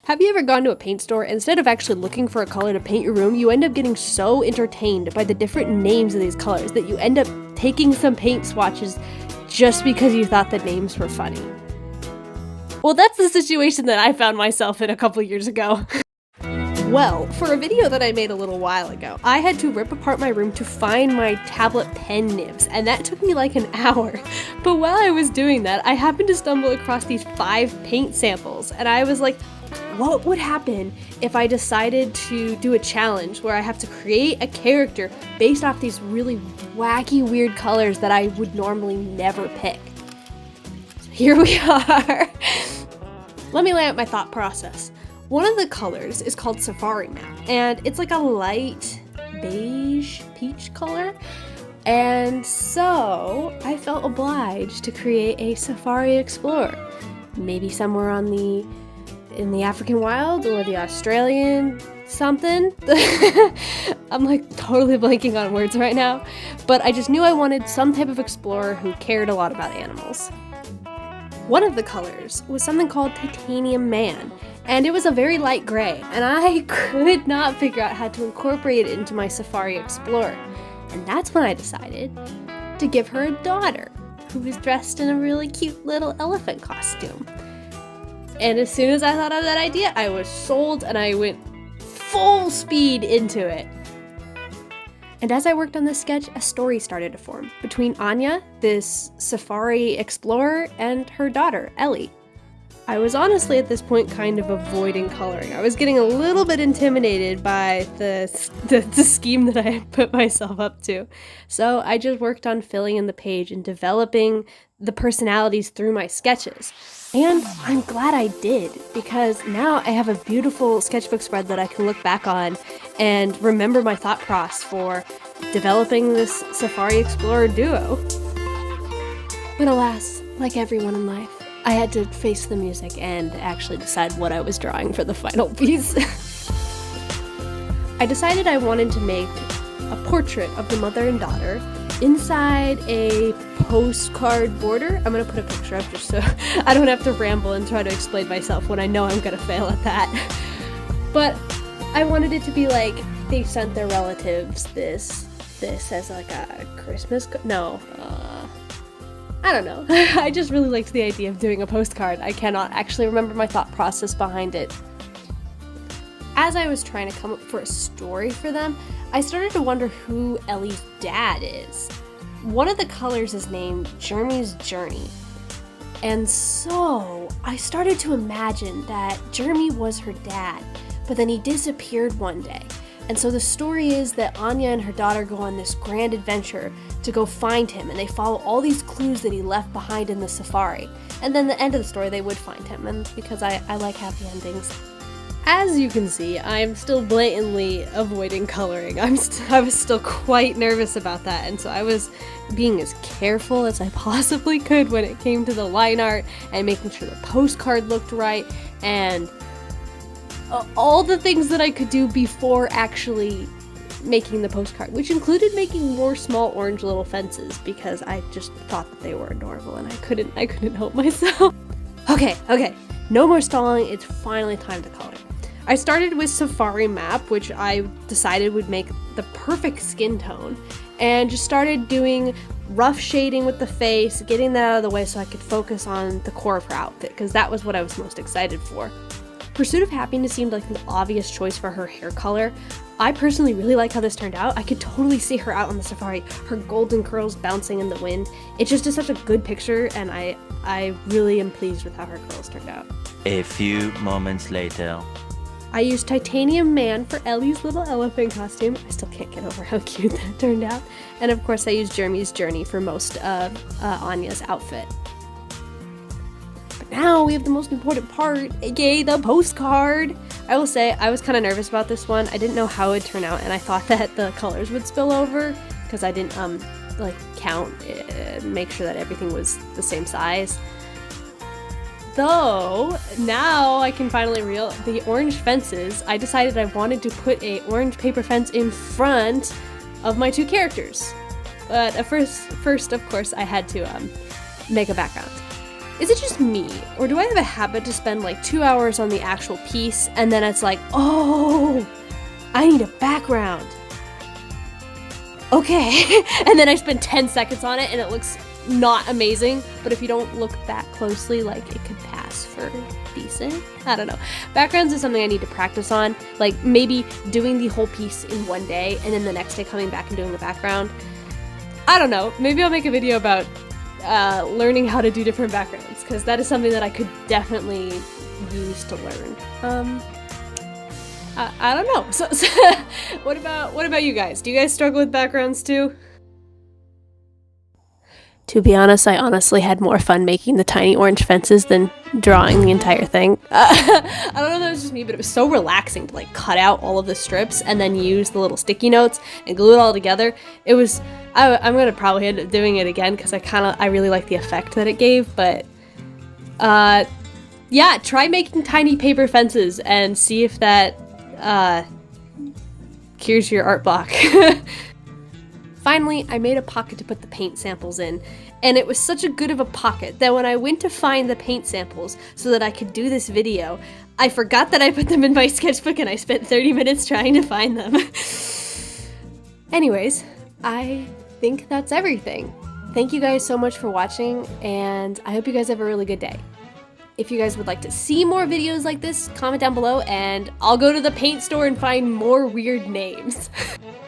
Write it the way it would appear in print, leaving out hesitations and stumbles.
Have you ever gone to a paint store, and instead of actually looking for a color to paint your room, you end up getting so entertained by the different names of these colors that you end up taking some paint swatches just because you thought the names were funny? Well, that's the situation that I found myself in a couple years ago. Well, for a video that I made a little while ago, I had to rip apart my room to find my tablet pen nibs, and that took me like an hour. But while I was doing that, I happened to stumble across these 5 paint samples, and I was like, what would happen if I decided to do a challenge where I have to create a character based off these really wacky, weird colors that I would normally never pick? So here we are. Let me lay out my thought process. One of the colors is called Safari Map, and it's like a light beige peach color. And so I felt obliged to create a Safari Explorer. Maybe somewhere in the African wild or the Australian something. I'm like totally blanking on words right now, but I just knew I wanted some type of explorer who cared a lot about animals. One of the colors was something called Titanium Man, and it was a very light gray, and I could not figure out how to incorporate it into my Safari Explorer. And that's when I decided to give her a daughter who was dressed in a really cute little elephant costume. And as soon as I thought of that idea, I was sold and I went full speed into it. And as I worked on this sketch, a story started to form between Anya, this Safari Explorer, and her daughter, Ellie. I was honestly at this point kind of avoiding coloring. I was getting a little bit intimidated by the scheme that I had put myself up to. So I just worked on filling in the page and developing the personalities through my sketches. And I'm glad I did, because now I have a beautiful sketchbook spread that I can look back on and remember my thought process for developing this Safari Explorer duo. But alas, like everyone in life, I had to face the music and actually decide what I was drawing for the final piece. I decided I wanted to make a portrait of the mother and daughter inside a postcard border. I'm gonna put a picture up just so I don't have to ramble and try to explain myself when I know I'm gonna fail at that. But I wanted it to be like they sent their relatives this as like a Christmas I don't know. I just really liked the idea of doing a postcard. I cannot actually remember my thought process behind it. As I was trying to come up for a story for them, I started to wonder who Ellie's dad is. One of the colors is named Jeremy's Journey. And so I started to imagine that Jeremy was her dad, but then he disappeared one day. And so the story is that Anya and her daughter go on this grand adventure to go find him, and they follow all these clues that he left behind in the safari. And then the end of the story, they would find him, and because I like happy endings. As you can see, I'm still blatantly avoiding coloring. I was still quite nervous about that, and so I was being as careful as I possibly could when it came to the line art and making sure the postcard looked right, and all the things that I could do before actually making the postcard, which included making more small orange little fences because I just thought that they were adorable and I couldn't help myself. Okay, no more stalling, it's finally time to color. I started with Safari Map, which I decided would make the perfect skin tone, and just started doing rough shading with the face, getting that out of the way so I could focus on the core of her outfit, because that was what I was most excited for. Pursuit of Happiness seemed like the obvious choice for her hair color. I personally really like how this turned out. I could totally see her out on the safari, her golden curls bouncing in the wind. It just is such a good picture, and I really am pleased with how her curls turned out. A few moments later. I used Titanium Man for Ellie's little elephant costume. I still can't get over how cute that turned out. And of course I used Jeremy's Journey for most of Anya's outfit. But now we have the most important part, aka the postcard. I will say, I was kind of nervous about this one. I didn't know how it would turn out, and I thought that the colors would spill over because I didn't count, make sure that everything was the same size. Though, now I can finally reel the orange fences. I decided I wanted to put a orange paper fence in front of my 2 characters. But first, of course, I had to make a background. Is it just me, or do I have a habit to spend like 2 hours on the actual piece and then it's like, oh, I need a background. Okay, and then I spend 10 seconds on it and it looks not amazing, but if you don't look that closely, like it could pass for decent. I don't know. Backgrounds is something I need to practice on, like maybe doing the whole piece in one day and then the next day coming back and doing the background. I don't know, maybe I'll make a video about learning how to do different backgrounds, because that is something that I could definitely use to learn. I don't know. So what about you guys? Do you guys struggle with backgrounds too? To be honest, I honestly had more fun making the tiny orange fences than drawing the entire thing. I don't know if that was just me, but it was so relaxing to like cut out all of the strips and then use the little sticky notes and glue it all together. It was, I'm gonna probably end up doing it again because I really like the effect that it gave, but yeah, try making tiny paper fences and see if that cures your art block. Finally, I made a pocket to put the paint samples in, and it was such a good of a pocket that when I went to find the paint samples so that I could do this video, I forgot that I put them in my sketchbook and I spent 30 minutes trying to find them. Anyways, I think that's everything. Thank you guys so much for watching, and I hope you guys have a really good day. If you guys would like to see more videos like this, comment down below and I'll go to the paint store and find more weird names.